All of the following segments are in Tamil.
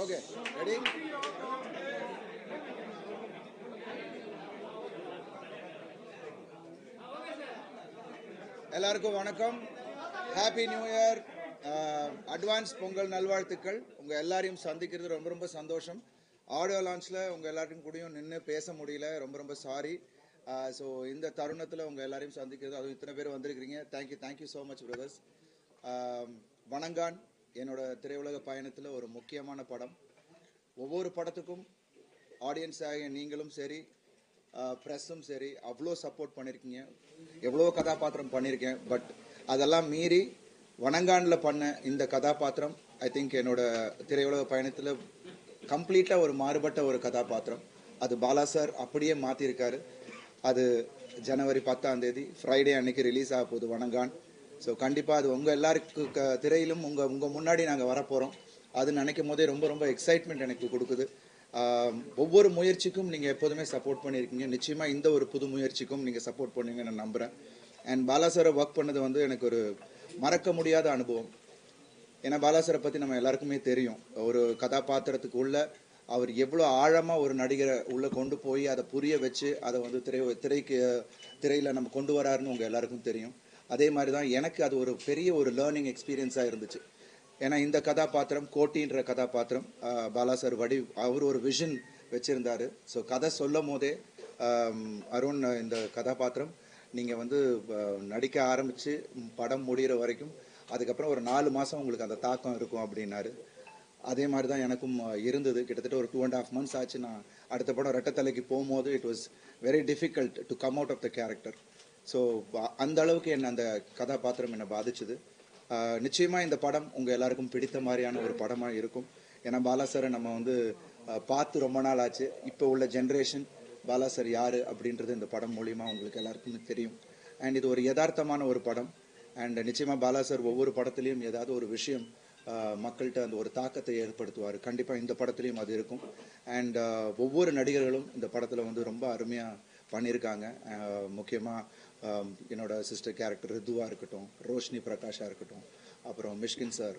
Okay, ready? எல்லாருக்கும் வணக்கம். Happy new year. Advance Pongal நல்வாழ்த்துக்கள். உங்கள் எல்லாரையும் சந்திக்கிறது ரொம்ப ரொம்ப சந்தோஷம். ஆடியோ லான்ச்சில் உங்கள் எல்லாருக்கும் கூடயும் நின்று பேச முடியல, ரொம்ப ரொம்ப சாரி. ஸோ இந்த தருணத்தில் உங்கள் எல்லாரையும் சந்திக்கிறது, அதுவும் இத்தனை பேர் வந்திருக்கிறீங்க. Thank you so much brothers. Vanangaan என்னோட திரையுலக பயணத்தில் ஒரு முக்கியமான படம். ஒவ்வொரு படத்துக்கும் ஆடியன்ஸாக நீங்களும் சரி, ப்ரெஸ்ஸும் சரி, அவ்வளோ சப்போர்ட் பண்ணியிருக்கீங்க. எவ்வளோ கதாபாத்திரம் பண்ணியிருக்கேன். பட் அதெல்லாம் மீறி வணங்கானில் பண்ண இந்த கதாபாத்திரம் ஐ திங்க் என்னோட திரையுலக பயணத்தில் கம்ப்ளீட்டாக ஒரு மாறுபட்ட ஒரு கதாபாத்திரம். அது பாலா சார் அப்படியே மாற்றிருக்காரு. அது ஜனவரி 10 ஃப்ரைடே அன்னைக்கு ரிலீஸ் ஆக போகுது வணங்கான். ஸோ கண்டிப்பாக அது உங்கள் எல்லாருக்கும் திரையிலும் உங்கள் முன்னாடி நாங்கள் வரப்போகிறோம். அது நினைக்கும் போதே ரொம்ப ரொம்ப எக்ஸைட்மெண்ட் எனக்கு கொடுக்குது. ஒவ்வொரு முயற்சிக்கும் நீங்கள் எப்போதுமே சப்போர்ட் பண்ணியிருக்கீங்க. நிச்சயமாக இந்த ஒரு புது முயற்சிக்கும் நீங்கள் சப்போர்ட் பண்ணுவீங்கன்னு நான் நம்புகிறேன். அண்ட் பாலா சாரை ஒர்க் பண்ணது எனக்கு ஒரு மறக்க முடியாத அனுபவம். ஏன்னா பாலா சாரை பற்றி நம்ம எல்லாருக்குமே தெரியும். ஒரு கதாபாத்திரத்துக்கு உள்ள அவர் எவ்வளோ ஆழமாக ஒரு நடிகரை உள்ளே கொண்டு போய் அதை புரிய வச்சு அதை திரையில் நம்ம கொண்டு வராருன்னு உங்கள் எல்லாருக்கும் தெரியும். அதே மாதிரி தான் எனக்கு அது ஒரு பெரிய ஒரு லேர்னிங் எக்ஸ்பீரியன்ஸாக இருந்துச்சு. ஏன்னா இந்த கதாபாத்திரம் கோட்டின்ற கதாபாத்திரம் பாலா சார் அவர் ஒரு விஷன் வச்சுருந்தார். ஸோ கதை சொல்லும் போதே அருண், இந்த கதாபாத்திரம் நீங்கள் நடிக்க ஆரம்பித்து படம் முடிகிற வரைக்கும் அதுக்கப்புறம் ஒரு 4 மாதம் உங்களுக்கு அந்த தாக்கம் இருக்கும் அப்படின்னாரு. அதே மாதிரி தான் எனக்கும் இருந்தது. கிட்டத்தட்ட ஒரு 2.5 months ஆச்சு. நான் அடுத்த படம் ரெட்டத்தலைக்கு போகும்போது it was very difficult to come out of the character. So அந்த அளவுக்கு அந்த கதாபாத்திரம் என்னை பாதிச்சுது. நிச்சயமாக இந்த படம் உங்கள் எல்லாருக்கும் பிடித்த மாதிரியான ஒரு படமாக இருக்கும். ஏன்னா பாலா சாரை நம்ம பார்த்து ரொம்ப நாள் ஆச்சு. இப்போ உள்ள ஜென்ரேஷன் பாலா சார் யார் அப்படின்றது இந்த படம் மூலிமா உங்களுக்கு எல்லாருக்குமே தெரியும். அண்ட் இது ஒரு யதார்த்தமான ஒரு படம். அண்ட் நிச்சயமாக பாலா சார் ஒவ்வொரு படத்துலேயும் ஏதாவது ஒரு விஷயம் மக்கள்கிட்ட அந்த ஒரு தாக்கத்தை ஏற்படுத்துவார். கண்டிப்பாக இந்த படத்துலையும் அது இருக்கும். அண்ட் ஒவ்வொரு நடிகர்களும் இந்த படத்தில் ரொம்ப அருமையாக பண்ணியிருக்காங்க. முக்கியமாக என்னோட சிஸ்டர் கேரக்டர் ரிதுவாக இருக்கட்டும், ரோஷினி பிரகாஷாக இருக்கட்டும், அப்புறம் மிஷ்கின் சார்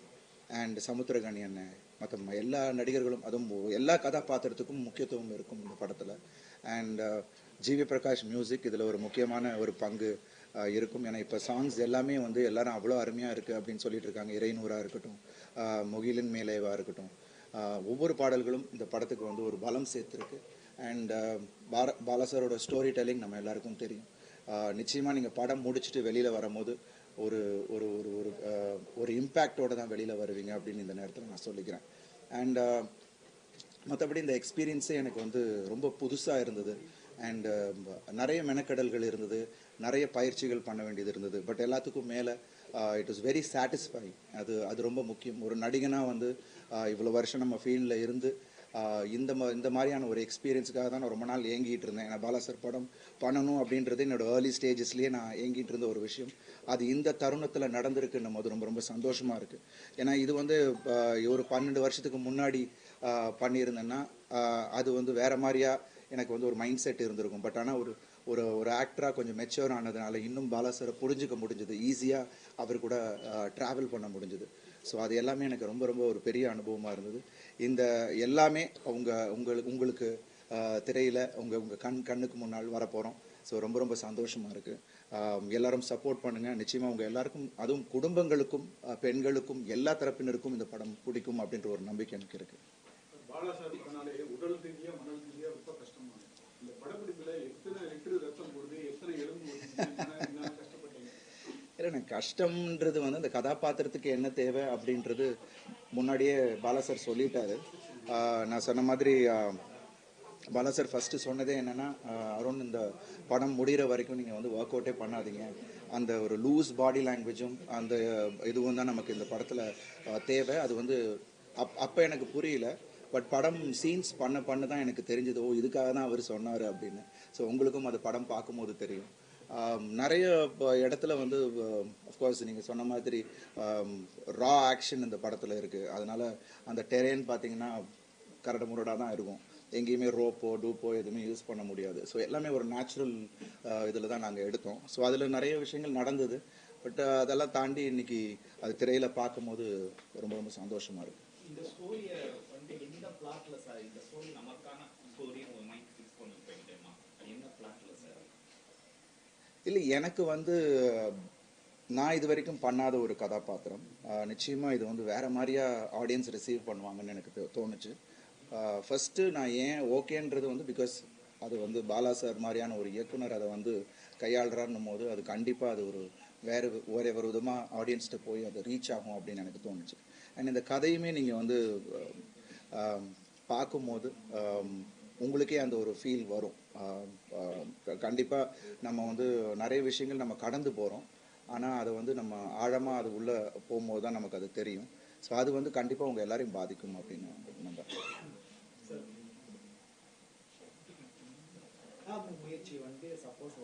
அண்ட் சமுத்திரகனி அண்ணன், மற்ற எல்லா நடிகர்களும், அதுவும் எல்லா கதாபாத்திரத்துக்கும் முக்கியத்துவம் இருக்கும் இந்த படத்தில். அண்ட் ஜிவி பிரகாஷ் மியூசிக் இதில் ஒரு முக்கியமான ஒரு பங்கு இருக்கும். ஏன்னா இப்போ சாங்ஸ் எல்லாமே எல்லாரும் அவ்வளோ அருமையாக இருக்குது அப்படின்னு சொல்லிட்டு இருக்காங்க. இறைநூறாக இருக்கட்டும், முகிலின் மேலேவாக இருக்கட்டும், ஒவ்வொரு பாடல்களும் இந்த படத்துக்கு ஒரு பலம் சேர்த்துருக்கு. அண்ட் பாலா சாரோட ஸ்டோரி டெல்லிங் நம்ம எல்லாருக்கும் தெரியும். நிச்சயமாக நீங்கள் படம் முடிச்சுட்டு வெளியில் வரும்போது ஒரு ஒரு ஒரு ஒரு ஒரு இம்பேக்டோடு தான் வெளியில் வருவீங்க அப்படின்னு இந்த நேரத்தில் நான் சொல்லிக்கிறேன். அண்ட் மற்றபடி இந்த எக்ஸ்பீரியன்ஸே எனக்கு ரொம்ப புதுசாக இருந்தது. அண்ட் நிறைய மெனக்கடல்கள் இருந்தது, நிறைய பயிற்சிகள் பண்ண வேண்டியது இருந்தது. பட் எல்லாத்துக்கும் மேலே இட் வாஸ் வெரி சாட்டிஸ்ஃபைங். அது ரொம்ப முக்கியம். ஒரு நடிகனாக இவ்வளோ வருஷம் நம்ம ஃபீல்டில் இருந்து இந்த மாதிரியான ஒரு எக்ஸ்பீரியன்ஸுக்காக தான் நான் ரொம்ப நாள் ஏங்கிட்டு இருந்தேன். ஏன்னா பாலா சார் படம் பண்ணணும் அப்படின்றது என்னோடய ஏர்லி ஸ்டேஜஸ்லேயே நான் ஏங்கிட்டு இருந்த ஒரு விஷயம். அது இந்த தருணத்தில் நடந்திருக்குன்னும் போது ரொம்ப ரொம்ப சந்தோஷமாக இருக்குது. ஏன்னா இது ஒரு 12 வருஷத்துக்கு முன்னாடி பண்ணியிருந்தேன்னா அது வேறு மாதிரியாக எனக்கு ஒரு மைண்ட் செட் இருந்திருக்கும். பட் ஆனால் ஒரு ஆக்டராக கொஞ்சம் மெச்சூர் ஆனதுனால இன்னும் பாலா சாரை புரிஞ்சுக்க முடிஞ்சது, ஈஸியாக அவர் கூட ட்ராவல் பண்ண முடிஞ்சது. ஸோ அது எல்லாமே எனக்கு ரொம்ப ரொம்ப ஒரு பெரிய அனுபவமாக இருந்தது. இந்த எல்லாமே உங்களுக்கு திரையில் உங்கள் கண்ணுக்கு முன்னால் வரப்போகிறோம். ஸோ ரொம்ப ரொம்ப சந்தோஷமாக இருக்குது. எல்லாரும் சப்போர்ட் பண்ணுங்கள். நிச்சயமாக உங்கள் எல்லாருக்கும், அதுவும் குடும்பங்களுக்கும், பெண்களுக்கும், எல்லா தரப்பினருக்கும் இந்த படம் பிடிக்கும் அப்படின்ற ஒரு நம்பிக்கை எனக்கு இருக்குது. இல்லை, எனக்கு கஷ்டம்ன்றது அந்த கதாபாத்திரத்துக்கு என்ன தேவை அப்படின்றது முன்னாடியே பாலா சார் சொல்லிட்டாரு. நான் சொன்ன மாதிரி பாலா சார் ஃபஸ்ட்டு சொன்னதே என்னென்னா, அருண், இந்த படம் முடிகிற வரைக்கும் நீங்கள் ஒர்க் அவுட்டே பண்ணாதீங்க. அந்த ஒரு லூஸ் பாடி லாங்குவேஜும் அந்த இதுவும் தான் நமக்கு இந்த படத்தில் தேவை. அது அப்போ எனக்கு புரியல. பட் படம் சீன்ஸ் பண்ண தான் எனக்கு தெரிஞ்சது, இதுக்காக தான் அவர் சொன்னார் அப்படின்னு. ஸோ உங்களுக்கும் அது படம் பார்க்கும்போது தெரியும். நிறைய இடத்துல அஃப்கோர்ஸ் நீங்கள் சொன்ன மாதிரி ரா ஆக்ஷன் இந்த படத்தில் இருக்குது. அதனால் அந்த டெரேன் பார்த்தீங்கன்னா கரடு முரடாக தான் இருக்கும். எங்கேயுமே ரோப்போ டூப்போ எதுவுமே யூஸ் பண்ண முடியாது. ஸோ எல்லாமே ஒரு நேச்சுரல் இதில் தான் நாங்கள் எடுத்தோம். ஸோ அதில் நிறைய விஷயங்கள் நடந்தது. பட் அதெல்லாம் தாண்டி இன்னைக்கு அது திரையில் பார்க்கும்போது ரொம்ப ரொம்ப சந்தோஷமாக இருக்குது. இந்த ஸ்டோரியை பிளாட்ல சார் இந்த ஸ்டோரி நமக்கான ஸ்டோரி உங்க மைண்ட் ஃபிக்ஸ் பண்ணி போயிட்டேமா அது என்ன பிளாட்ல சார்? இல்லை, எனக்கு வந்து நான் இது வரைக்கும் பண்ணாத ஒரு கதாபாத்திரம். நிச்சயமாக இது வந்து வேற மாதிரியா ஆடியன்ஸ் ரிசீவ் பண்ணுவாங்கன்னு எனக்கு தோணுச்சு. ஃபஸ்ட்டு நான் ஏன் ஓகேன்றது வந்து பிகாஸ் அது வந்து பாலா சார் மாதிரியான ஒரு இயக்குனர் அதை வந்து கையாளுறாருன்னும் போது அது கண்டிப்பாக அது ஒரு வேறு ஒரு விதமாக ஆடியன்ஸ்கிட்ட போய் அது ரீச் ஆகும் அப்படின்னு எனக்கு தோணுச்சு. அண்ட் இந்த கதையுமே நீங்கள் வந்து பார்க்கும்போது உங்களுக்கே அந்த ஒரு ஃபீல் வரும். கண்டிப்பாக நம்ம வந்து நிறைய விஷயங்கள் நம்ம கடந்து போகிறோம், ஆனால் அதை வந்து நம்ம ஆழமாக அது உள்ளே போகும்போது தான் நமக்கு அது தெரியும். ஸோ அது வந்து கண்டிப்பாக உங்கள் எல்லாரையும் பாதிக்கும் அப்படின்னு நம்புறேன். முயற்சி வந்து சப்போஸ்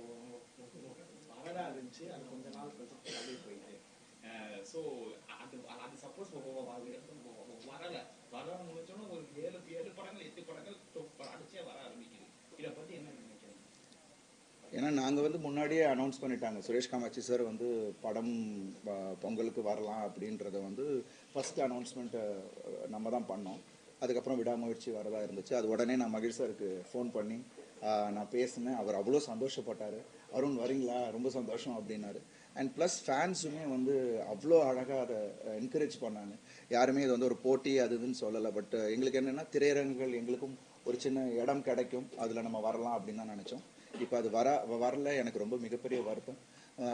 வரதா இருந்துச்சு, அது கொஞ்ச நாள் கழிச்சு தள்ளி போயிட்டு ஸோ அது சப்போஸ் வர முடிச்சோன்னா ஒரு 7 படங்கள் 8 படங்கள் அடிச்சே வர ஆரம்பிக்குது. இதை பற்றி என்ன நினைக்கிறீங்க? ஏன்னா நாங்கள் வந்து முன்னாடியே அனௌன்ஸ் பண்ணிட்டாங்க, சுரேஷ் காமாட்சி சார் வந்து படம் பொங்கலுக்கு வரலாம் அப்படின்றத வந்து ஃபஸ்ட் அனௌன்ஸ்மெண்ட்டை நம்ம தான் பண்ணோம். அதுக்கப்புறம் விடாமுயற்சி வரதா இருந்துச்சு. அது உடனே நான் மகிழ் சாருக்கு ஃபோன் பண்ணி நான் பேசினேன். அவர் அவ்வளோ சந்தோஷப்பட்டார். அருண் வரீங்களா, ரொம்ப சந்தோஷம் அப்படின்னாரு. அண்ட் ப்ளஸ் ஃபேன்ஸுமே வந்து அவ்வளோ அழகாக அதை என்கரேஜ் பண்ணாங்க. யாருமே இது வந்து ஒரு போட்டி அது இதுன்னு சொல்லலை. பட் எங்களுக்கு என்னென்னா திரையரங்குகள் எங்களுக்கும் ஒரு சின்ன இடம் கிடைக்கும், அதில் நம்ம வரலாம் அப்படின்னு தான் நினச்சோம். இப்போ அது வரல, எனக்கு ரொம்ப மிகப்பெரிய வருத்தம்.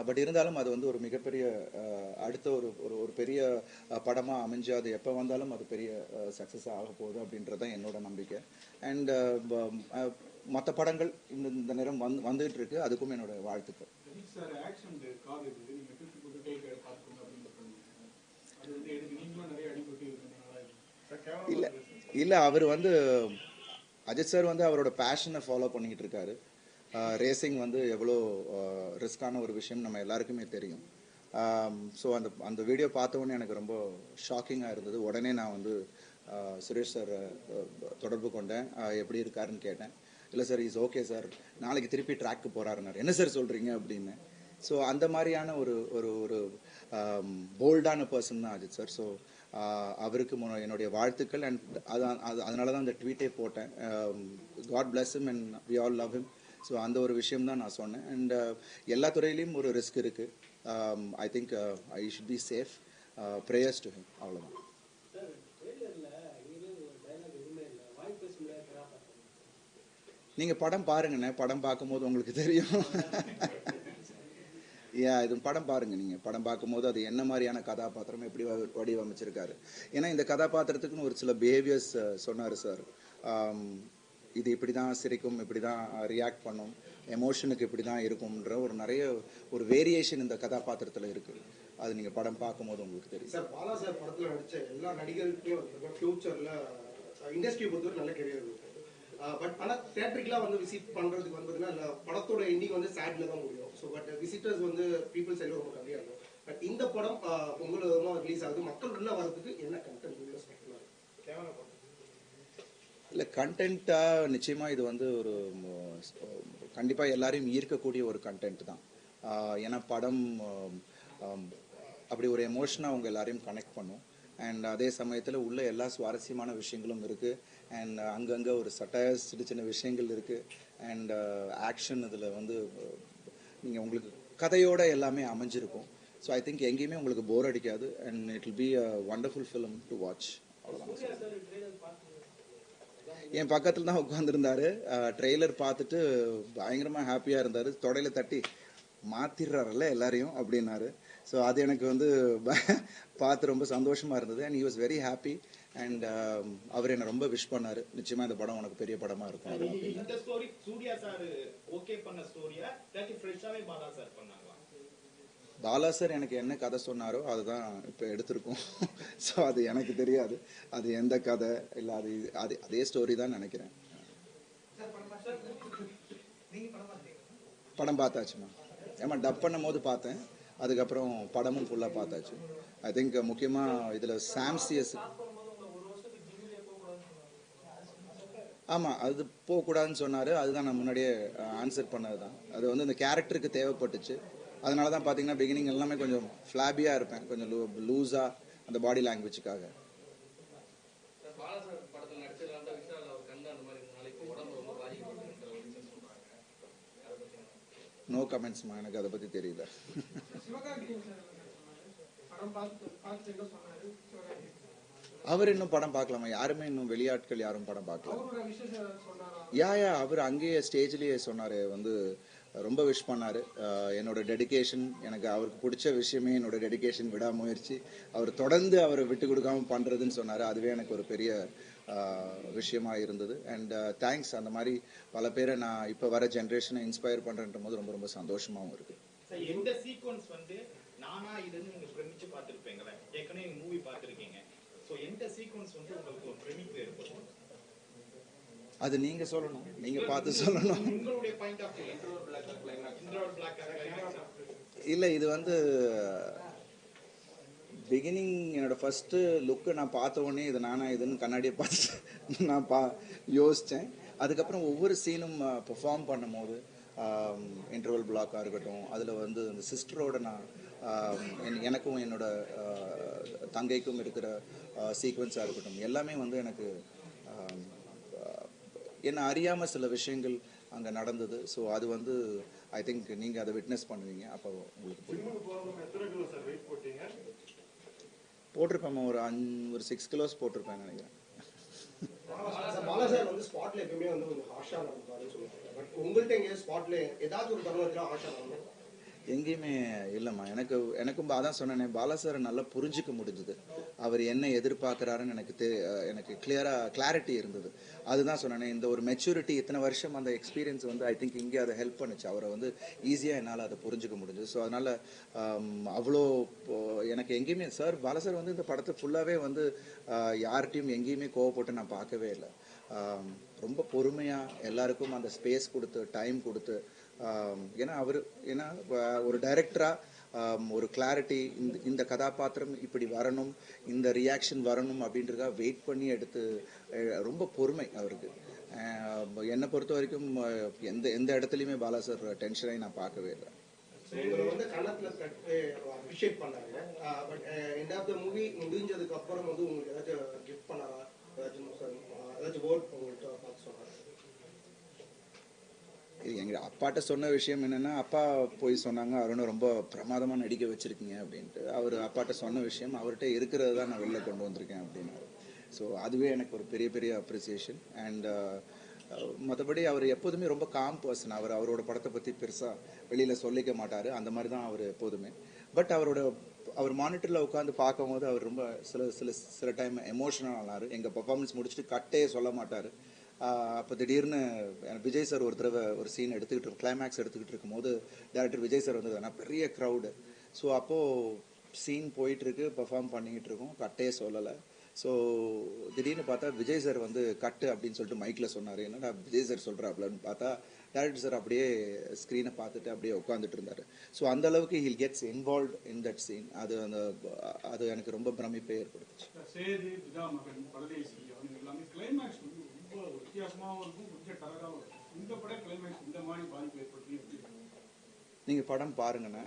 பட் இருந்தாலும் அது வந்து ஒரு மிகப்பெரிய அடுத்த ஒரு பெரிய படமாக அமைஞ்சு அது எப்போ வந்தாலும் அது பெரிய சக்ஸஸாக ஆக போகுது அப்படின்றது தான் என்னோட நம்பிக்கை. அண்ட் மற்ற படங்கள் இந்த நேரம் வந்துட்டு இருக்கு, அதுக்கும் என்னோட வாழ்த்துக்கள். இல்லை இல்லை, அவர் வந்து அஜித் சார் வந்து அவரோட பேஷனை ஃபாலோ பண்ணிக்கிட்டு இருக்காரு. ரேசிங் வந்து எவ்வளோ ரிஸ்கான ஒரு விஷயம் நம்ம எல்லாருக்குமே தெரியும். ஸோ அந்த வீடியோ பார்த்தவொடனே எனக்கு ரொம்ப ஷாக்கிங்காக இருந்தது. உடனே நான் வந்து சுரேஷ் சார் தொடர்பு கொண்டேன். எப்படி இருக்காருன்னு கேட்டேன். இல்லை சார், இஸ் ஓகே சார், நாளைக்கு திருப்பி ட்ராக்கு போகிறாருன்னாரு. என்ன சார் சொல்கிறீங்க அப்படின்னு. ஸோ அந்த மாதிரியான ஒரு ஒரு ஒரு போல்டான பர்சன் தான் அஜித் சார். ஸோ அவருக்கு என்னுடைய வாழ்த்துக்கள். அண்ட் அதனால தான் அந்த ட்வீட்டே போட்டேன். God bless him and we all love him. So அந்த ஒரு விஷயம் தான் நான் சொன்னேன். அண்ட் எல்லா துறையிலையும் ஒரு ரிஸ்க் இருக்குது. I think I should be safe. Prayers to him, அவ்வளோதான். நீங்கள் படம் பாருங்கண்ணே, படம் பார்க்கும்போது உங்களுக்கு தெரியும். இது படம் பாருங்க, நீங்கள் படம் பார்க்கும்போது அது என்ன மாதிரியான கதாபாத்திரம் எப்படி வடிவமைச்சிருக்காரு. ஏன்னா இந்த கதாபாத்திரத்துக்குன்னு ஒரு சில பிஹேவியர்ஸ் சொன்னார் சார். இது இப்படி தான் சிரிக்கும், இப்படி தான் ரியாக்ட் பண்ணும், எமோஷனுக்கு இப்படி தான் இருக்கும்ன்ற நிறைய வேரியேஷன் இந்த கதாபாத்திரத்தில் இருக்குது. அது நீங்கள் படம் பார்க்கும்போது உங்களுக்கு தெரியும். சார், பாலா சார் படத்தில் நடித்த எல்லா நடிகர்களுக்கும் ஃபியூச்சரில் இண்டஸ்ட்ரியை பொறுத்தவரை நல்ல கெரியர் இருக்கும். பட் ஆனால் தேட்டருக்குலாம் வந்து விசிட் பண்ணுறதுக்கு வந்து பார்த்தீங்கன்னா படத்தோட எண்டிங் வந்து சேட்ல தான் முடியும். ஸோ பட் விசிட்டர்ஸ் வந்து பீப்புள்ஸ் எல்லாம் ரொம்ப கம்மியாக இருக்கும். பட் இந்த படம் பொங்கல் ரிலீஸ் ஆகுது, மக்கள் உள்ள வரதுக்கு என்ன கண்டென்ட் தேவையான இல்லை, கண்டென்ட்டாக நிச்சயமாக இது வந்து ஒரு கண்டிப்பாக எல்லாரையும் ஈர்க்கக்கூடிய ஒரு கண்டென்ட் தான். ஏன்னா படம் அப்படி ஒரு எமோஷனாக அவங்க எல்லாரையும் கனெக்ட் பண்ணும். அண்ட் அதே சமயத்தில் உள்ள எல்லா சுவாரஸ்யமான விஷயங்களும் இருக்குது. அண்ட் அங்கங்கே ஒரு சட்டையர் சின்ன விஷயங்கள் இருக்குது. அண்ட் ஆக்ஷன் இதில் வந்து நீங்கள் உங்களுக்கு கதையோடு எல்லாமே அமைஞ்சிருக்கும். ஸோ ஐ திங்க் எங்கேயுமே உங்களுக்கு போர் அடிக்காது. And it will be a wonderful film to watch. அவ்வளோதான். என் பக்கத்தில் தான் உட்காந்துருந்தாரு. ட்ரெய்லர் பார்த்துட்டு பயங்கரமாக ஹாப்பியாக இருந்தார். தொடையில் தட்டி மாற்றிடுறாருல்ல எல்லாரையும் அப்படின்னாரு. ஸோ அது எனக்கு வந்து பார்த்து ரொம்ப சந்தோஷமாக இருந்தது. And he was very happy. And அவர் என்னை ரொம்ப விஷ் பண்ணார். நிச்சயமாக இந்த படம் உனக்கு பெரிய படமாக இருக்கும். இந்த ஸ்டோரி சூர்யா சார் ஓகே பண்ண ஸ்டோரியா இல்லாட்டி ஃப்ரெஷ்ஷாவே பாலா சார் பண்ணாங்களா? பாலா சார் எனக்கு என்ன கதை சொன்னாரோ அதுதான் இப்போ எடுத்திருக்கோம். ஸோ அது எனக்கு தெரியாது அது எந்த கதை இல்லை, அதே ஸ்டோரி தான் நினைக்கிறேன். படம் பார்த்தாச்சுமா? ஏமா டப் பண்ணும் போது பார்த்தேன், அதுக்கப்புறம் படமும் ஃபுல்லாக பார்த்தாச்சு. ஐ திங்க் முக்கியமாக இதில் சாம்சியஸ், ஆமாம் அது போகக்கூடாதுன்னு சொன்னார். அதுதான் நான் முன்னாடியே ஆன்சர் பண்ணது தான். அது வந்து இந்த கேரக்டருக்கு தேவைப்பட்டுச்சு. அதனால தான் பார்த்தீங்கன்னா பிகினிங் எல்லாமே கொஞ்சம் ஃப்ளாபியாக இருப்பேன், கொஞ்சம் லூஸாக அந்த பாடி லாங்குவேஜுக்காக. நோ கமெண்ட்ஸ்மா, எனக்கு அதை பற்றி தெரியல. அவர் இன்னும் படம் பார்க்கலாமா? யாருமே இன்னும் வெளியாட்கள் யாரும் படம் பார்க்கல. அவர் அங்கேயே ஸ்டேஜ்லேயே சொன்னார், வந்து ரொம்ப விஷ் பண்ணார். என்னோட டெடிகேஷன், எனக்கு அவருக்கு பிடிச்ச விஷயமே என்னோட டெடிகேஷன், விடாமுயற்சி, அவர் தொடர்ந்து அவரை விட்டு கொடுக்காம பண்ணுறதுன்னு சொன்னார். அதுவே எனக்கு ஒரு பெரிய விஷயமா இருந்தது. And thanks. அந்த மாதிரி பல பேரை நான் இப்போ வர ஜென்ரேஷனை இன்ஸ்பயர் பண்ணுறன்ற போது ரொம்ப ரொம்ப சந்தோஷமாகவும் இருக்குது. எந்த சீக்வன்ஸ் வந்து நானா இதுன்னு நீங்க பிரமிச்சு பார்த்துருப்பீங்களே, ஏற்கனவே மூவி பார்த்துருக்கீங்க, ஸோ எந்த சீக்வன்ஸ் வந்து உங்களுக்கு ஒரு பிரமிப்பு ஏற்படும்? அது நீங்க சொல்லணும், நீங்க பார்த்து சொல்லணும். உங்களுடைய பாயிண்ட் ஆஃப் வியூ. இன்ட்ரோவர் பிளாக் இல்ல, இது வந்து பிகினிங் என்னோட ஃபர்ஸ்ட் லுக்கு நான் பார்த்த உடனே இது நானா இதுன்னு கண்ணாடியை பார்த்துட்டு நான் யோசித்தேன். அதுக்கப்புறம் ஒவ்வொரு சீனும் பெர்ஃபார்ம் பண்ணும்போது, இன்டர்வல் பிளாக்காக இருக்கட்டும், அதில் வந்து அந்த சிஸ்டரோட நான் எனக்கும் என்னோட தங்கைக்கும் இருக்கிற சீக்வன்ஸாக இருக்கட்டும், எல்லாமே வந்து எனக்கு என்ன அறியாமல் சில விஷயங்கள் அங்கே நடந்தது. ஸோ அது வந்து ஐ திங்க் நீங்கள் அதை விட்னஸ் பண்ணுவீங்க, அப்போ உங்களுக்கு போட்டிருப்பேன். ஒரு 6 கிலோஸ் போட்டிருப்பேன் நினைக்கிறேன். பாலா சார் வந்து ஸ்பாட்ல எப்பவுமே வந்து கொஞ்சம் ஹார்ஷா நடந்துப்பாருன்னு சொல்லுவாங்க. பட் உங்கள்கிட்ட எங்கேயாவது ஸ்பாட்ல ஏதாவது ஒரு தருணத்தில் ஹார்ஷா நடந்தது? எங்கேயுமே இல்லைம்மா. எனக்கும் அதான் சொன்னேனே, பாலா சாரை நல்லா புரிஞ்சிக்க முடிஞ்சுது. அவர் என்ன எதிர்பார்க்குறாருன்னு எனக்கு கிளாரிட்டி இருந்தது. அதுதான் சொன்னேனே, இந்த ஒரு மெச்சூரிட்டி, இத்தனை வருஷம் அந்த எக்ஸ்பீரியன்ஸ் வந்து ஐ திங்க் இங்கே அதை ஹெல்ப் பண்ணுச்சு. அவரை வந்து ஈஸியாக என்னால் அதை புரிஞ்சிக்க முடிஞ்சுது. ஸோ அதனால் அவ்வளோ எனக்கு எங்கேயுமே பாலா சார் வந்து இந்த படத்தை ஃபுல்லாகவே வந்து யார்கிட்டையும் எங்கேயுமே கோவப்பட்டு நான் பார்க்கவே இல்லை. ரொம்ப பொறுமையாக எல்லாருக்கும் அந்த ஸ்பேஸ் கொடுத்து, டைம் கொடுத்து, ஏன்னா ஒரு டைரக்டராக ஒரு கிளாரிட்டி, இந்த கதாபாத்திரம் இப்படி வரணும், இந்த ரியாக்ஷன் வரணும் அப்படின்றதா வெயிட் பண்ணி எடுத்து, ரொம்ப பொறுமை அவருக்கு. என்னை பொறுத்த வரைக்கும் எந்த இடத்துலையுமே பாலா சார் டென்ஷனாகி நான் பார்க்கவே இல்லை. உங்களை வந்து கன்னத்துல தட்டி அப்ரிஷியேட் பண்ணாங்க. But end of the movie முடிஞ்சதுக்கு அப்புறம் வந்து உங்களுக்கு ஏதாச்சும் கிஃப்ட் பண்ணாரா? ஏதாச்சும் வேர்ட் உங்கள்கிட்ட பார்த்து சொன்னாங்க? எங்கள் அப்பாட்ட சொன்ன விஷயம் என்னென்னா, அப்பா போய் சொன்னாங்க, அருணை ரொம்ப பிரமாதமாக நடிக்க வச்சுருக்கீங்க அப்படின்ட்டு. அவர் அப்பாட்ட சொன்ன விஷயம், அவர்கிட்ட இருக்கிறது தான் நான் வெளில கொண்டு வந்திருக்கேன் அப்படின்னாரு. ஸோ அதுவே எனக்கு ஒரு பெரிய அப்ரிசியேஷன். அண்ட் மற்றபடி அவர் எப்போதுமே ரொம்ப காம் பர்சன். அவரோட படத்தை பற்றி பெருசாக வெளியில் சொல்லிக்க மாட்டார். அந்த மாதிரி தான் அவர் எப்போதுமே. பட் அவர் மானிட்டரில் உட்காந்து பார்க்கும்போது அவர் ரொம்ப சில டைம் எமோஷனல் ஆனார். எங்கள் பர்ஃபார்மன்ஸ் முடிச்சுட்டு கட்டே சொல்ல மாட்டார். அப்போ திடீர்னு விஜய் சார் ஒரு தடவை ஒரு சீன் கிளைமேக்ஸ் எடுத்துக்கிட்டு இருக்கும்போது டேரக்டர் விஜய் சார் வந்தது. ஆனால் பெரிய க்ரௌடு. ஸோ அப்போது சீன் போயிட்டுருக்கு, பெர்ஃபார்ம் பண்ணிக்கிட்டு இருக்கோம், கட்டே சொல்லலை. ஸோ திடீர்னு பார்த்தா விஜய் சார் வந்து கட்டு அப்படின்னு சொல்லிட்டு மைக்கில் சொன்னார். என்னடா விஜய் சார் சொல்கிறாப்லன்னு பார்த்தா டேரக்டர் சார் அப்படியே ஸ்க்ரீனை பார்த்துட்டு அப்படியே உட்காந்துட்டு இருந்தார். ஸோ அந்த அளவுக்கு he gets involve in that scene. அது எனக்கு ரொம்ப பிரமிப்பை ஏற்படுத்துச்சு. நீங்கள் படம் பாருங்கண்ணா.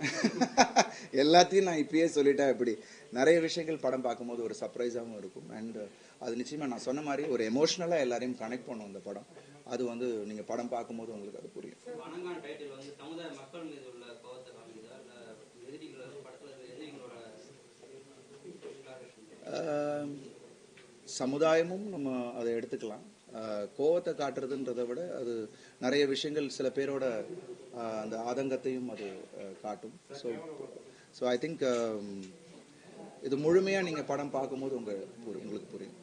எல்லாத்தையும் நான் இப்பயே சொல்லிட்டேன். இப்படி நிறைய விஷயங்கள் படம் பார்க்கும்போது ஒரு சர்ப்ரைஸாகவும் இருக்கும். அண்ட் அது நிச்சயமாக நான் சொன்ன மாதிரி ஒரு எமோஷ்னலாக எல்லாரையும் கனெக்ட் பண்ணும் இந்த படம். அது வந்து நீங்கள் படம் பார்க்கும்போது உங்களுக்கு அது புரியும். சமுதாயமும் நம்ம அதை எடுத்துக்கலாம். கோவத்தை காட்டுறதுன்றதை விட அது நிறைய விஷயங்கள், சில பேரோட அந்த ஆதங்கத்தையும் அது காட்டும். ஸோ ஐ திங்க் இது முழுமையாக நீங்கள் படம் பார்க்கும்போது உங்களுக்கு புரியும்.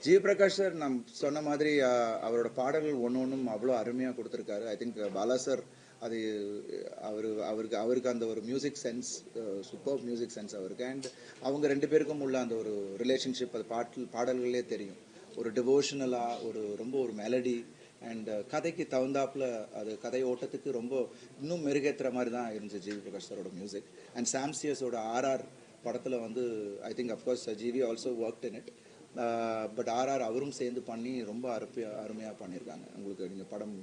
ஜி பிரகாஷ் சார் நான் சொன்ன மாதிரி அவரோட பாடல்கள் ஒன்றும் அவ்வளோ அருமையாக கொடுத்துருக்காரு. ஐ திங்க் பாலா சார் அது அவருக்கு அந்த ஒரு music sense, super music sense அவருக்கு. அண்ட் அவங்க ரெண்டு பேருக்கும் உள்ள அந்த ஒரு ரிலேஷன்ஷிப் அது பாடல்களே தெரியும். ஒரு டிவோஷனலாக ரொம்ப ஒரு மெலடி அண்ட் கதைக்கு தகுந்தாப்புல அது கதை ஓட்டத்துக்கு ரொம்ப இன்னும் மெருகேற்றுற மாதிரி தான் இருந்துச்சு ஜிவி பிரகாஷ் சாரோட மியூசிக். அண்ட் சாம்சியஸோட ஆர்ஆர் படத்தில் வந்து I think of course GV also worked in it. But RR அவரும் சேர்ந்து பண்ணி ரொம்ப அருமையாக பண்ணியிருக்காங்க. உங்களுக்கு நீங்கள் படம்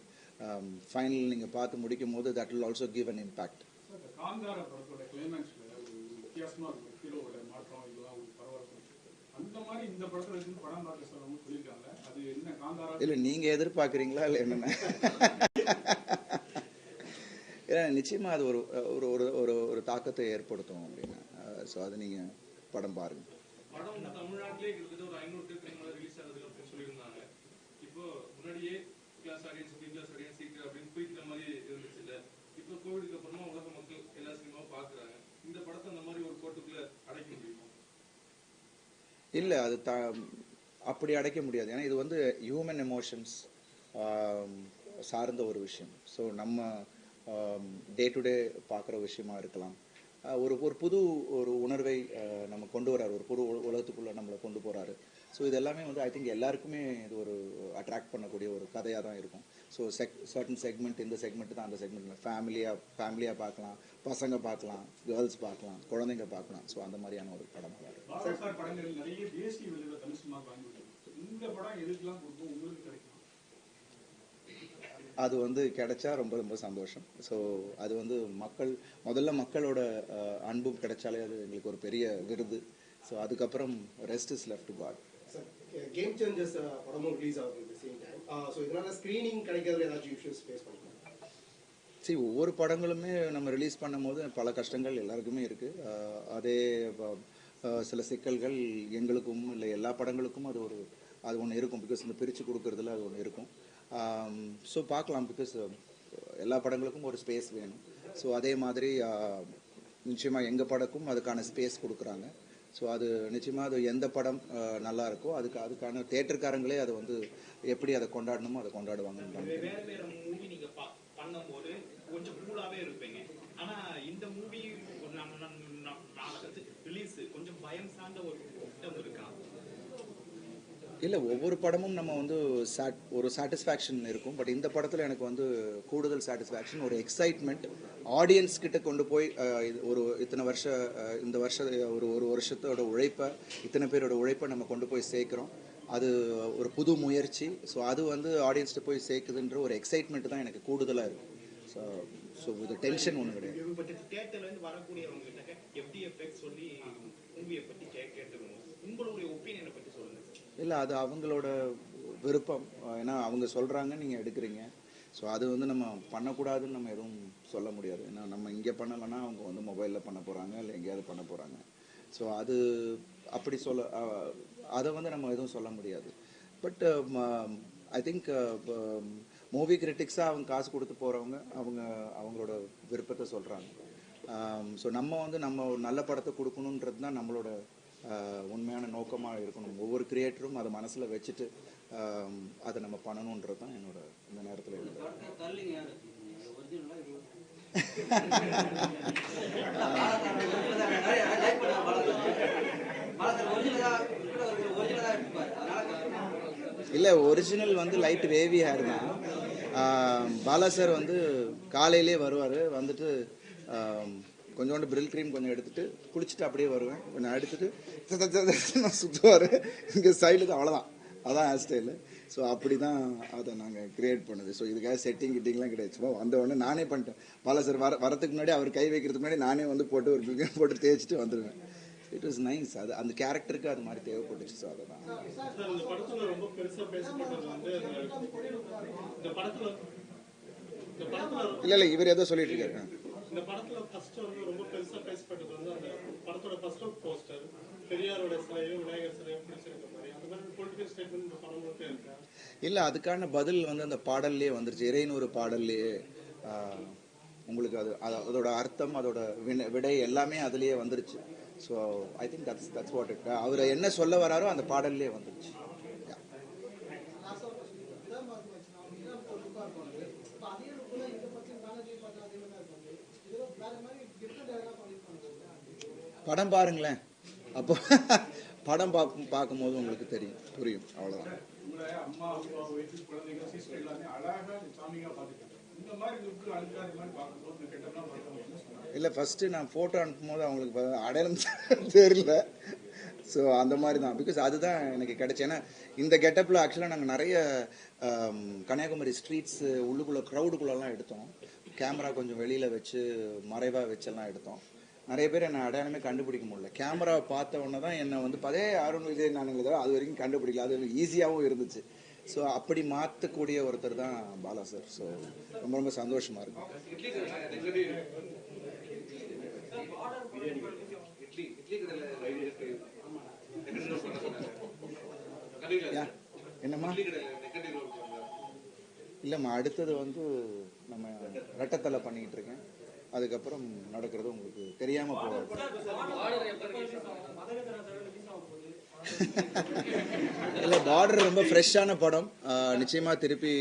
ஃபைனல் நீங்கள் பார்த்து முடிக்கும் போது that will also give an impact. அந்த மாதிரி இந்த படத்துல இருந்து படம் பார்க்க சொல்லணும்னு சொல்லியிருக்காங்க. அது என்ன காந்தாரா? இல்லை நீங்கள் எதிர்பார்க்குறீங்களா இல்லை என்னென்ன? ஏன்னா நிச்சயமாக அது ஒரு ஒரு ஒரு ஒரு ஒரு தாக்கத்தை ஏற்படுத்தும் அப்படின்னு. ஸோ அது நீங்கள் படம் பாருங்கள். படம் தமிழ்நாட்டிலே கிட்டத்தட்ட ஒரு 500 தேட்டருக்கு மேலே ரிலீஸ் ஆகுது அப்படின்னு சொல்லியிருந்தாங்க. இப்போ முன்னாடியே class audience B class audience சீட்டு அப்படின்னு பிரிக்கிற மாதிரி இருந்துச்சு இல்லை? இப்போ கோவிடுக்கு அப்புறமா உலக மக்கள் எல்லா சினிமாவும் பார்க்குறாங்க. இந்த படத்தை அந்த மாதிரி ஒரு கோட்டுக்குள்ள அடைக்க முடியுமா? இல்லை அது அப்படி அடைக்க முடியாது. ஏன்னா இது வந்து ஹியூமன் எமோஷன்ஸ் சார்ந்த ஒரு விஷயம். ஸோ நம்ம டே டு டே பார்க்குற விஷயமா இருக்கலாம். ஒரு ஒரு புது ஒரு உணர்வை நம்ம கொண்டு வராரு, ஒரு புது உலகத்துக்குள்ளே நம்மளை கொண்டு போகிறாரு. ஸோ இது எல்லாமே வந்து ஐ திங்க் எல்லாருக்குமே இது ஒரு அட்ராக்ட் பண்ணக்கூடிய ஒரு கதையாக தான் இருக்கும். ஸோ சர்டன் செக்மெண்ட், இந்த செக்மெண்ட் தான் அந்த செக்மெண்ட் ஃபேமிலியாக பார்க்கலாம், பசங்க பார்க்கலாம், கேர்ள்ஸ் பார்க்கலாம், குழந்தைங்க பார்க்கலாம். ஸோ அந்த மாதிரியான ஒரு படம் தான். பாலசார் படங்கள் நிறைய தேசிய விருதுகளை தமிழ் சினிமா வாங்கிட்டு இந்த படம் எதுக்கெல்லாம் கொடுக்கும் உங்களுக்கு கிடைக்கும்? அது வந்து கிடைச்சா ரொம்ப ரொம்ப சந்தோஷம். ஸோ அது வந்து முதல்ல மக்களோட அன்பும் கிடைச்சாலே அது எங்களுக்கு ஒரு பெரிய விருது. ஸோ அதுக்கப்புறம் rest is left to God. Game Changers படமும் ரிலீஸ் ஆகுது at the same time. So இதனால ஸ்க்ரீனிங் கிடைக்கிறதுல ஏதாச்சும் இஷ்யூஸ் ஃபேஸ் பண்ணுறோம்? சரி, ஒவ்வொரு படங்களுமே நம்ம ரிலீஸ் பண்ணும்போது பல கஷ்டங்கள் எல்லாருக்குமே இருக்குது. அதே சில சிக்கல்கள் எங்களுக்கும் இல்லை எல்லா படங்களுக்கும் அது ஒன்று இருக்கும். பிகாஸ் இந்த பிரித்து கொடுக்கறதுல அது ஒன்று இருக்கும். ஸோ பார்க்கலாம். பிகாஸ் எல்லா படங்களுக்கும் ஒரு ஸ்பேஸ் வேணும். ஸோ அதே மாதிரி நிச்சயமாக எங்கள் படக்கும் அதுக்கான ஸ்பேஸ் கொடுக்குறாங்க. ஸோ அது நிச்சயமாக அது எந்த படம் நல்லா இருக்கோ அதுக்கான தேட்டருக்காரங்களே அதை வந்து எப்படி அதை கொண்டாடணுமோ அதை கொண்டாடுவாங்க. வேற வேற மூவி நீங்க பண்ணும்போது கொஞ்சம் கூலாவே இருப்பீங்க. ஆனா இந்த மூவி ரிலீஸ் கொஞ்சம் பயம் சார்ந்த ஒரு கூட்டம் இருக்கா? இல்லை, ஒவ்வொரு படமும் நம்ம வந்து ஒரு சாட்டிஸ்ஃபேக்ஷன் இருக்கும். பட் இந்த படத்தில் எனக்கு வந்து கூடுதல் சாட்டிஸ்ஃபேக்ஷன், ஒரு எக்ஸைட்மெண்ட். ஆடியன்ஸ் கிட்ட கொண்டு போய் ஒரு இத்தனை இந்த ஒரு வருஷத்தோட உழைப்பை, இத்தனை பேரோட உழைப்பை நம்ம கொண்டு போய் சேர்க்குறோம். அது ஒரு புது முயற்சி. ஸோ அது வந்து ஆடியன்ஸ்கிட்ட போய் சேர்க்குதுன்ற ஒரு எக்ஸைட்மெண்ட் தான் எனக்கு கூடுதலாக இருக்கும். ஸோ இது டென்ஷன் ஒன்றும் கிடையாது. பட் தியேட்டர்லேருந்து வரக்கூடியவங்க கிட்ட FDFX சொல்லி மூவியை பற்றி கேட்டுக்கணும். உங்களுடைய ஒப்பீனியனை பற்றி சொல்லுங்கள். இல்லை, அது அவங்களோட விருப்பம். ஏன்னா அவங்க சொல்கிறாங்க, நீங்கள் எடுக்கிறீங்க. ஸோ அது வந்து நம்ம பண்ணக்கூடாதுன்னு நம்ம எதுவும் சொல்ல முடியாது. ஏன்னா நம்ம இங்கே பண்ணலைன்னா அவங்க வந்து மொபைலில் பண்ண போகிறாங்க, இல்லை எங்கேயாவது பண்ண போகிறாங்க. ஸோ அது அப்படி அதை வந்து நம்ம எதுவும் சொல்ல முடியாது. பட் ஐ திங்க் மூவி கிரிட்டிக்ஸாக அவங்க காசு கொடுத்து போகிறவங்க அவங்களோட விருப்பத்தை சொல்கிறாங்க. ஸோ நம்ம வந்து ஒரு நல்ல படத்தை கொடுக்கணுன்றது தான் நம்மளோட உண்மையான நோக்கமாக இருக்கணும். ஒவ்வொரு கிரியேட்டரும் அதை மனசில் வச்சுட்டு அதை நம்ம பண்ணணுன்றது தான் என்னோட இந்த நேரத்தில் இல்லை. ஒரிஜினல் வந்து லைட் வேவி ஹேர் தான். பாலா சார் வந்து காலையிலே வருவார். வந்துட்டு கொஞ்சோண்டு பிரில் க்ரீம் கொஞ்சம் எடுத்துகிட்டு குளிச்சுட்டு அப்படியே வருவேன். கொஞ்சம் எடுத்துகிட்டு சுற்றுவார். இங்கே சைடுக்கு அவ்வளோதான், அதான் ஹேர் ஸ்டைலு. ஸோ அப்படி தான் அதை நாங்கள் க்ரியேட் பண்ணுது. ஸோ இதுக்காக கிட்டிங்லாம் கிடையாது. சும்மா வந்த உடனே நானே பண்ணிட்டேன். பாலா சார் வரத்துக்கு முன்னாடி, அவர் கை வைக்கிறதுக்கு முன்னாடி நானே வந்து போட்டு ஒரு பில் க்ரீம் போட்டு தேய்ச்சிட்டு வந்துடுவேன். It was nice. அது அந்த கேரக்டருக்கு அது மாதிரி தேவைப்பட்டுச்சு. ஸோ அதுதான். இந்த படத்தில் ரொம்ப பெருசாக பேசப்பட்டது வந்து இந்த படத்தில் இல்லை இவர் ஏதோ சொல்லிட்டு இருக்காரு. இந்த படத்துல ஃபர்ஸ்ட் வந்து ரொம்ப பெருசா பேசப்பட்டது வந்து அந்த படத்தோட ஃபர்ஸ்ட் லுக் போஸ்டர், பெரியாரோட சிலையும் விநாயகர் சிலையும் பிடிச்சிருக்க மாதிரி அந்த மாதிரி பொலிட்டிக்கல் ஸ்டேட்மெண்ட் இந்த படம் மட்டும் இருக்கா? இல்லை, அதுக்கான பதில் வந்து அந்த பாடல்லையே வந்துருச்சு. இறைநூறு பாடல்லையே உங்களுக்கு அதோட அர்த்தம், அதோட விடை எல்லாமே அதுலேயே வந்துருச்சு. So I think that's what it. அவர் என்ன சொல்ல வராரோ அந்த பாடல்லையே வந்துருச்சு. படம் பாருங்களேன், அப்போ படம் பார்க்கும்போது உங்களுக்கு புரியும். அவ்வளோதான். அம்மா அப்பா வயசு குழந்தைங்க சிஸ்டர் எல்லாமே அழகா சாமியா பார்த்துக்கிட்டாங்க. இந்த மாதிரி லுக்கு அழுக்காத மாதிரி பார்க்கும்போது கெட்டலாம் பார்க்கணும். என்ன சொன்னாங்க? இல்லை, ஃபஸ்ட்டு நான் ஃபோட்டோ அனுப்பும்போது அவங்களுக்கு அடையாளம் தெரியல. ஸோ அந்த மாதிரி தான். பிகாஸ் அதுதான் எனக்கு கிடைச்சி. ஏன்னா இந்த கெட்டப்பில் ஆக்சுவலாக நாங்கள் நிறைய கன்னியாகுமரி ஸ்ட்ரீட்ஸு உள்ளுக்குள்ளே க்ரௌடுக்குள்ளெல்லாம் எடுத்தோம். கேமரா கொஞ்சம் வெளியில் வச்சு மறைவாக வச்செல்லாம் எடுத்தோம். நிறைய பேர் என்னை அடையாளமே கண்டுபிடிக்க முடியல. கேமராவை பார்த்த உடனே தான் என்னை வந்து அதே அருண் விஜய் நானுங்களே தவிர அது வரைக்கும் கண்டுபிடிக்கல. அது எனக்கு ஈஸியாகவும் இருந்துச்சு. ஸோ அப்படி மாற்றக்கூடிய ஒருத்தர் தான் பாலா சார். ஸோ ரொம்ப ரொம்ப சந்தோஷமாக இருக்கும். என்னம்மா? இல்லைம்மா, அடுத்தது வந்து நம்ம ரெட்டத்தலை பண்ணிக்கிட்டு இருக்கேன். அதுக்கப்புறம் நடக்கிறது உங்களுக்கு தெரியாமல் போகாது. இல்லை, பார்டர் ரொம்ப ஃப்ரெஷ்ஷான படம். நிச்சயமாக திருப்பி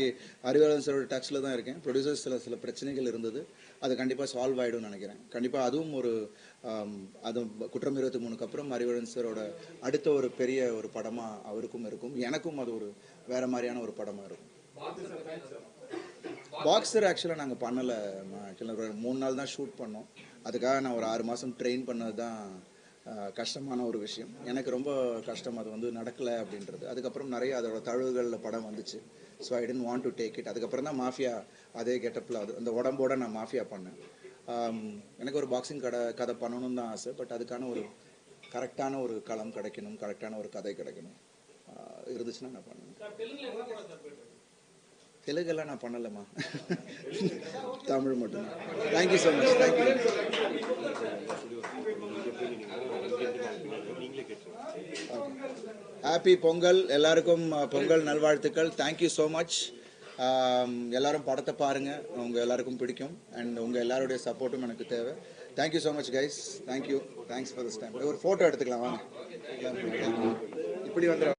அறிவாளன் சாரோட டச்சில் தான் இருக்கேன். ப்ரொடியூசர்ஸ் சில பிரச்சனைகள் இருந்தது, அது கண்டிப்பாக சால்வ் ஆகிடும்னு நினைக்கிறேன். கண்டிப்பாக அதுவும் ஒரு அது குற்றம் 23க்கு அப்புறம் அறிவாளன் சாரோட அடுத்த ஒரு பெரிய ஒரு படமாக அவருக்கும் இருக்கும், எனக்கும் அது ஒரு வேறு மாதிரியான ஒரு படமாக இருக்கும். பாக்ஸர் ஆக்சுவலாக நாங்கள் பண்ணலை. ஆக்சுவலாக ஒரு 3 நாள் தான் ஷூட் பண்ணோம். அதுக்காக நான் ஒரு 6 மாதம் ட்ரெயின் பண்ணது தான் கஷ்டமான ஒரு விஷயம். எனக்கு ரொம்ப கஷ்டம் அது வந்து நடக்கலை அப்படின்றது. அதுக்கப்புறம் நிறைய அதோட தழுவுகளில் படம் வந்துச்சு. So I didn't want to take it. அதுக்கப்புறம் தான் மாஃபியா அதே கெட்டப்பில் அது அந்த உடம்போட நான் மாஃபியா பண்ணேன். எனக்கு ஒரு பாக்ஸிங் கதை பண்ணணும்னு தான் ஆசை. பட் அதுக்கான ஒரு கரெக்டான ஒரு களம் கிடைக்கணும், கரெக்டான ஒரு கதை கிடைக்கணும். இருந்துச்சுன்னா நான் பண்ணுவேன். தெலுங்கெல்லாம் நான் பண்ணலம்மா, தமிழ் மட்டும்தான். Thank you so much. Thank you. Happy Pongal. எல்லாருக்கும் பொங்கல் நல்வாழ்த்துக்கள். Thank you so much. எல்லாரும் படத்தை பாருங்க, உங்க எல்லாருக்கும் பிடிக்கும். அண்ட் உங்க எல்லாருடைய சப்போர்ட்டும் எனக்கு தேவை. Thank you so much guys. Thank you. Thanks for this time. ஒரு ஃபோட்டோ எடுத்துக்கலாம் வாங்க. இப்படி வந்துடும்.